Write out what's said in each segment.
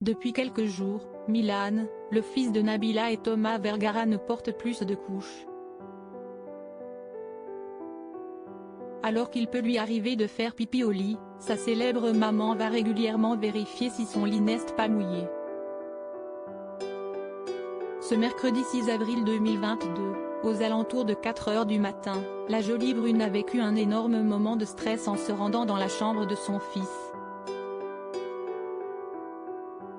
Depuis quelques jours, Milan, le fils de Nabila et Thomas Vergara ne porte plus de couches. Alors qu'il peut lui arriver de faire pipi au lit, sa célèbre maman va régulièrement vérifier si son lit n'est pas mouillé. Ce mercredi 6 avril 2022, aux alentours de 4 heures du matin, la jolie brune a vécu un énorme moment de stress en se rendant dans la chambre de son fils.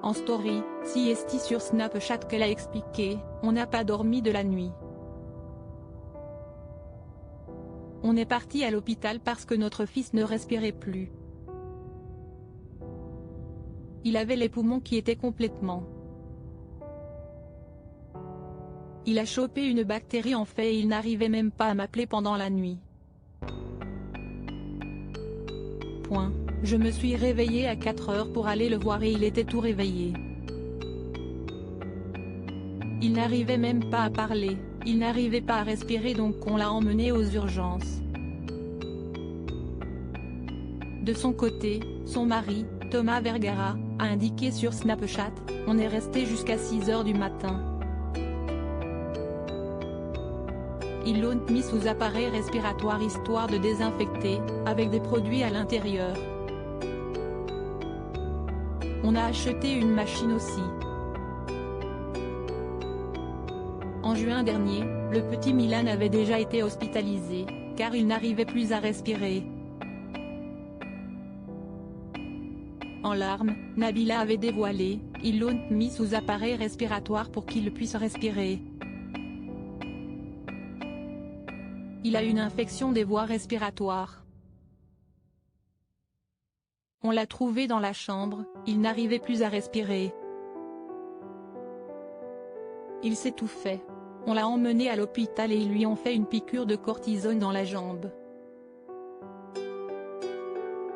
En story, CST sur Snapchat qu'elle a expliqué, « On n'a pas dormi de la nuit. On est parti à l'hôpital parce que notre fils ne respirait plus. Il avait les poumons qui étaient complètement. Il a chopé une bactérie en fait et il n'arrivait même pas à m'appeler pendant la nuit. Point. Je me suis réveillée à 4 heures pour aller le voir et il était tout réveillé. Il n'arrivait même pas à parler, il n'arrivait pas à respirer donc on l'a emmené aux urgences. » De son côté, son mari, Thomas Vergara, a indiqué sur Snapchat, « On est resté jusqu'à 6 heures du matin. Ils l'ont mis sous appareil respiratoire histoire de désinfecter, avec des produits à l'intérieur. On a acheté une machine aussi. » En juin dernier, le petit Milan avait déjà été hospitalisé, car il n'arrivait plus à respirer. En larmes, Nabila avait dévoilé, « Ils l'ont mis sous appareil respiratoire pour qu'il puisse respirer. Il a une infection des voies respiratoires. On l'a trouvé dans la chambre, il n'arrivait plus à respirer. Il s'étouffait. On l'a emmené à l'hôpital et ils lui ont fait une piqûre de cortisone dans la jambe. »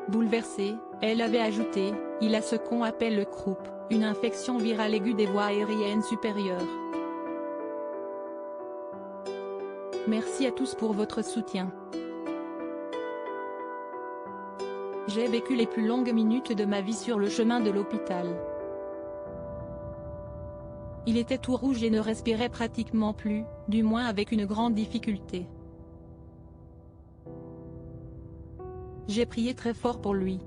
Bouleversée, elle avait ajouté, « Il a ce qu'on appelle le croup, une infection virale aiguë des voies aériennes supérieures. » Merci à tous pour votre soutien. J'ai vécu les plus longues minutes de ma vie sur le chemin de l'hôpital. Il était tout rouge et ne respirait pratiquement plus, du moins avec une grande difficulté. J'ai prié très fort pour lui.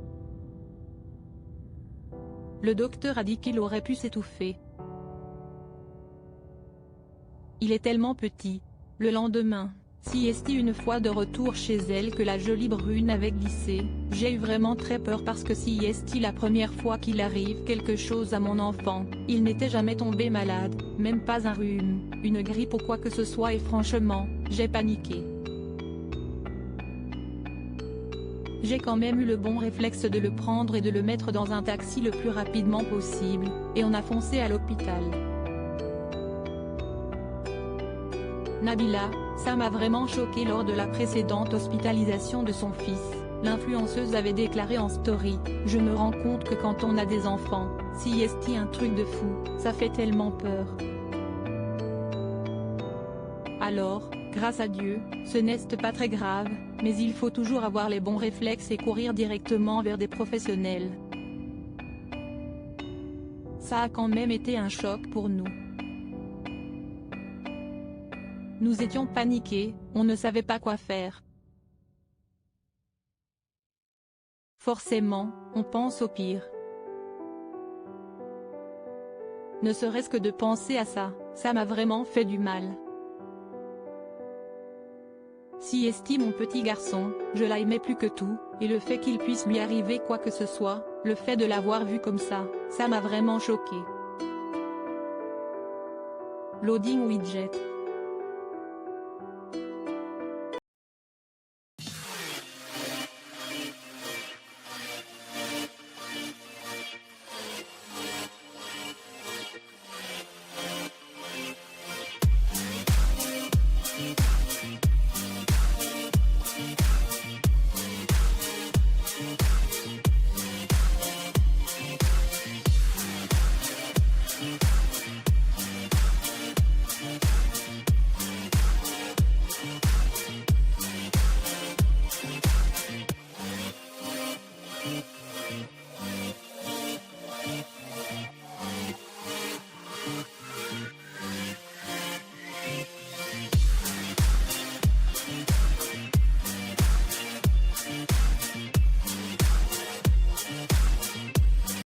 Le docteur a dit qu'il aurait pu s'étouffer. Il est tellement petit. Le lendemain, CST une fois de retour chez elle que la jolie brune avait glissé, « J'ai eu vraiment très peur parce que CST la première fois qu'il arrive quelque chose à mon enfant, il n'était jamais tombé malade, même pas un rhume, une grippe ou quoi que ce soit et franchement, j'ai paniqué. J'ai quand même eu le bon réflexe de le prendre et de le mettre dans un taxi le plus rapidement possible, et on a foncé à l'hôpital. Nabila, ça m'a vraiment choqué lors de la précédente hospitalisation de son fils, l'influenceuse avait déclaré en story, « Je me rends compte que quand on a des enfants, CST un truc de fou, ça fait tellement peur. » Alors, grâce à Dieu, ce n'est pas très grave, mais il faut toujours avoir les bons réflexes et courir directement vers des professionnels. Ça a quand même été un choc pour nous. Nous étions paniqués, on ne savait pas quoi faire. Forcément, on pense au pire. Ne serait-ce que de penser à ça, ça m'a vraiment fait du mal. CST mon petit garçon, je l'aimais plus que tout, et le fait qu'il puisse lui arriver quoi que ce soit, le fait de l'avoir vu comme ça m'a vraiment choqué. Loading widget.